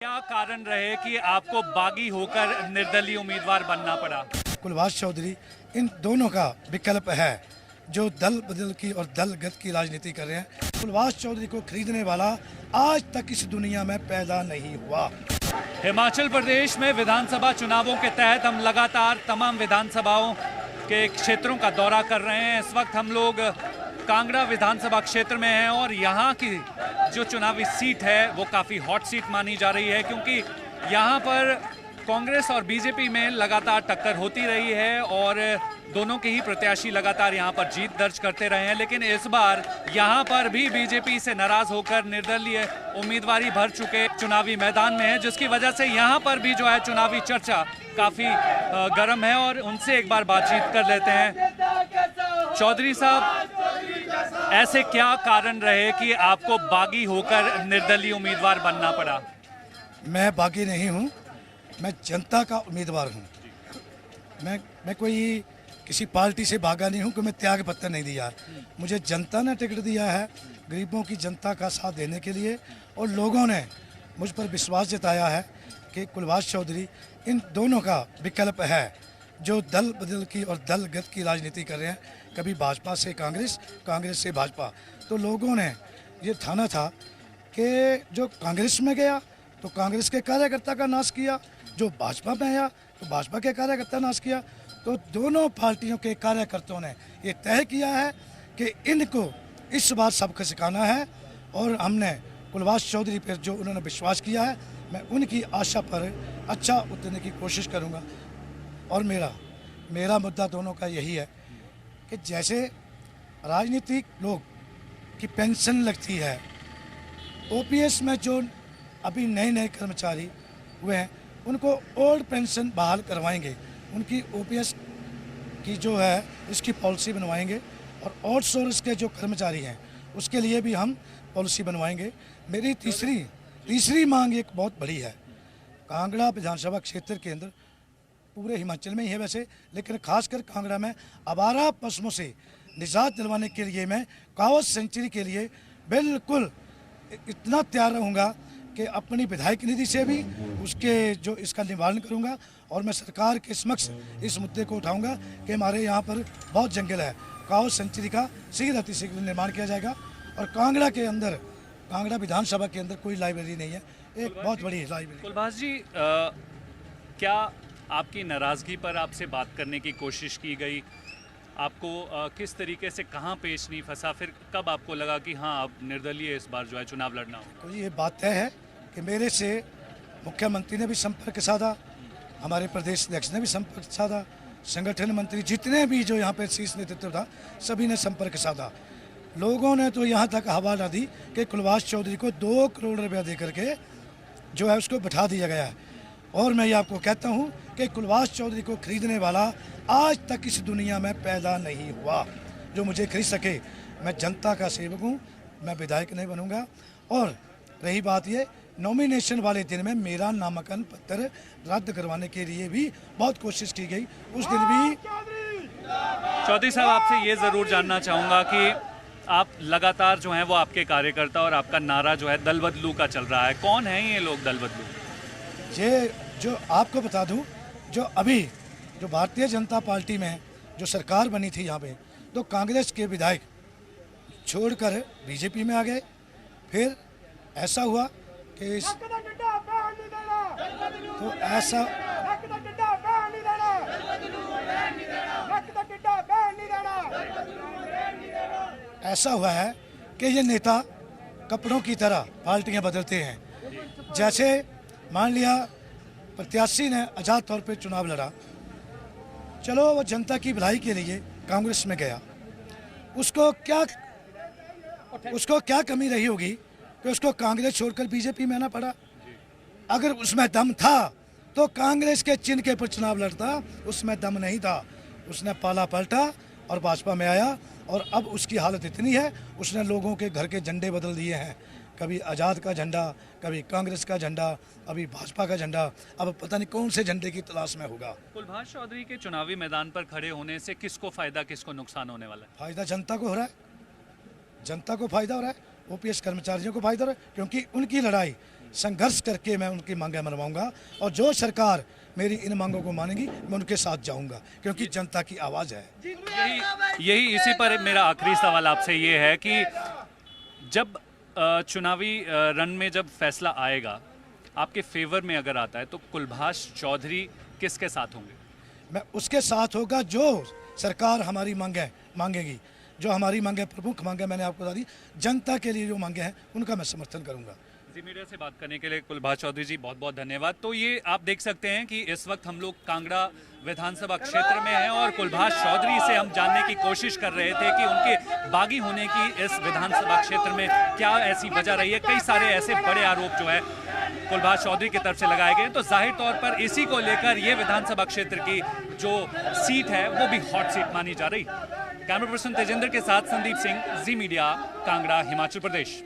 क्या कारण रहे कि आपको बागी होकर निर्दलीय उम्मीदवार बनना पड़ा? कुलवास चौधरी इन दोनों का विकल्प है जो दल बदल की और दलगत की राजनीति कर रहे हैं। कुलवास चौधरी को खरीदने वाला आज तक इस दुनिया में पैदा नहीं हुआ। हिमाचल प्रदेश में विधानसभा चुनावों के तहत हम लगातार तमाम विधानसभाओं के क्षेत्रों का दौरा कर रहे हैं। इस वक्त हम लोग कांगड़ा विधानसभा क्षेत्र में हैं और यहाँ की जो चुनावी सीट है वो काफ़ी हॉट सीट मानी जा रही है, क्योंकि यहाँ पर कांग्रेस और बीजेपी में लगातार टक्कर होती रही है और दोनों के ही प्रत्याशी लगातार यहाँ पर जीत दर्ज करते रहे हैं। लेकिन इस बार यहाँ पर भी बीजेपी से नाराज होकर निर्दलीय उम्मीदवारी भर चुके चुनावी मैदान में है, जिसकी वजह से यहाँ पर भी जो है चुनावी चर्चा काफ़ी गर्म है और उनसे एक बार बातचीत कर लेते हैं। चौधरी साहब, ऐसे क्या कारण रहे कि आपको बागी होकर निर्दलीय उम्मीदवार बनना पड़ा? मैं बागी नहीं हूँ, मैं जनता का उम्मीदवार हूँ। मैं कोई किसी पार्टी से भागा नहीं हूँ कि मैं त्याग पत्र नहीं दिया। मुझे जनता ने टिकट दिया है गरीबों की जनता का साथ देने के लिए, और लोगों ने मुझ पर विश्वास जताया है कि कुलवास चौधरी इन दोनों का विकल्प है जो दल बदल की और दलगत की राजनीति कर रहे हैं, कभी भाजपा से कांग्रेस, कांग्रेस से भाजपा। तो लोगों ने ये ठाना था कि जो कांग्रेस में गया तो कांग्रेस के कार्यकर्ता का नाश किया, जो भाजपा में आया तो भाजपा के कार्यकर्ता नाश किया। तो दोनों पार्टियों के कार्यकर्ताओं ने ये तय किया है कि इनको इस बार सबक सिखाना है, और हमने कुलवास चौधरी पर जो उन्होंने विश्वास किया है, मैं उनकी आशा पर अच्छा उतरने की कोशिश करूँगा। और मेरा मुद्दा दोनों का यही है कि जैसे राजनीतिक लोग की पेंशन लगती है, ओपीएस में जो अभी नए कर्मचारी हुए हैं उनको ओल्ड पेंशन बहाल करवाएंगे, उनकी ओपीएस की जो है इसकी पॉलिसी बनवाएंगे, और आउटसोर्स के जो कर्मचारी हैं उसके लिए भी हम पॉलिसी बनवाएंगे। मेरी तीसरी मांग एक बहुत बड़ी है। कांगड़ा विधानसभा क्षेत्र के अंदर, पूरे हिमाचल में ही है वैसे, लेकिन खासकर कांगड़ा में आवारा पशुओं से निजात दिलवाने के लिए मैं कावस सेंचुरी के लिए बिल्कुल इतना तैयार रहूँगा कि अपनी विधायक निधि से भी उसके जो इसका निवारण करूँगा, और मैं सरकार के समक्ष इस मुद्दे को उठाऊँगा कि हमारे यहाँ पर बहुत जंगल है। कावस सेंचुरी का शीघ्र निर्माण किया जाएगा। और कांगड़ा के अंदर, कांगड़ा विधानसभा के अंदर कोई लाइब्रेरी नहीं है, एक बहुत बड़ी लाइब्रेरी। कुलवास जी, क्या आपकी नाराज़गी पर आपसे बात करने की कोशिश की गई? आपको किस तरीके से कहाँ पेश नहीं फंसा? फिर कब आपको लगा कि हाँ, अब निर्दलीय इस बार जो है चुनाव लड़ना हो? तो ये बात तय है कि मेरे से मुख्यमंत्री ने भी संपर्क साधा, हमारे प्रदेश अध्यक्ष ने भी संपर्क साधा, संगठन मंत्री जितने भी जो यहाँ पे शीर्ष नेतृत्व था सभी ने संपर्क साधा। लोगों ने तो यहाँ तक हवाला दी कि कुलवास चौधरी को 2 करोड़ रुपया दे करके जो है उसको बैठा दिया गया है। और मैं ये आपको कहता हूँ कि कुलवास चौधरी को खरीदने वाला आज तक इस दुनिया में पैदा नहीं हुआ जो मुझे खरीद सके। मैं जनता का सेवक हूँ, मैं विधायक नहीं बनूंगा। और रही बात ये, नॉमिनेशन वाले दिन में मेरा नामांकन पत्र रद्द करवाने के लिए भी बहुत कोशिश की गई। उस दिन भी चौधरी साहब, आपसे ये ज़रूर जानना चाहूँगा कि आप लगातार जो हैं वो आपके कार्यकर्ता और आपका नारा जो है दल बदलू का चल रहा है। कौन है ये लोग दल बदलू? ये जो आपको बता दूं, जो अभी जो भारतीय जनता पार्टी में जो सरकार बनी थी यहाँ पे, तो कांग्रेस के विधायक छोड़कर बीजेपी में आ गए। फिर ऐसा हुआ कि तो ऐसा हुआ है कि ये नेता कपड़ों की तरह पार्टियां बदलते हैं। जैसे मान लिया प्रत्याशी ने आज़ाद तौर पे चुनाव लड़ा, चलो वो जनता की भलाई के लिए कांग्रेस में गया, उसको क्या कमी रही होगी कि उसको कांग्रेस छोड़कर बीजेपी में आना पड़ा? अगर उसमें दम था तो कांग्रेस के चिन्ह के पर चुनाव लड़ता, उसमें दम नहीं था। उसने पाला पलटा और भाजपा में आया, और अब उसकी हालत इतनी है उसने लोगों के घर के झंडे बदल दिए हैं। कभी आज़ाद का झंडा, कभी कांग्रेस का झंडा, अभी भाजपा का झंडा, अब पता नहीं कौन से झंडे की तलाश में होगा। कुलवास चौधरी के चुनावी मैदान पर खड़े होने से किसको फायदा, किसको नुकसान होने वाला है? फायदा जनता को हो रहा है, जनता को फायदा हो रहा है, ओपीएस कर्मचारियों को फायदा हो रहा है, क्योंकि उनकी लड़ाई संघर्ष करके मैं उनकी मांगें मनवाऊंगा और जो सरकार मेरी इन मांगों को मानेगी मैं उनके साथ जाऊंगा, क्योंकि जनता की आवाज़ है। यही इसी पर मेरा आखिरी सवाल आपसे ये है कि जब चुनावी रण में जब फैसला आएगा, आपके फेवर में अगर आता है, तो कुलभाष चौधरी किसके साथ होंगे? मैं उसके साथ होगा जो सरकार हमारी मांगेगी। जो हमारी मांगे, प्रमुख मांगे मैंने आपको बता दी, जनता के लिए जो मांगे हैं उनका मैं समर्थन करूंगा। जी, मीडिया से बात करने के लिए कुलभाष चौधरी जी बहुत बहुत धन्यवाद। तो ये आप देख सकते हैं कि इस वक्त हम लोग कांगड़ा विधानसभा क्षेत्र में हैं और कुलभाष चौधरी से हम जानने की कोशिश कर रहे थे कि उनके बागी होने की इस विधानसभा क्षेत्र में क्या ऐसी वजह रही है। कई सारे ऐसे बड़े आरोप जो है कुलभाष चौधरी की तरफ से लगाए गए, तो जाहिर तौर पर इसी को लेकर ये विधानसभा क्षेत्र की जो सीट है वो भी हॉट सीट मानी जा रही। कैमरा पर्सन तेजेंद्र के साथ संदीप सिंह, जी मीडिया, कांगड़ा, हिमाचल प्रदेश।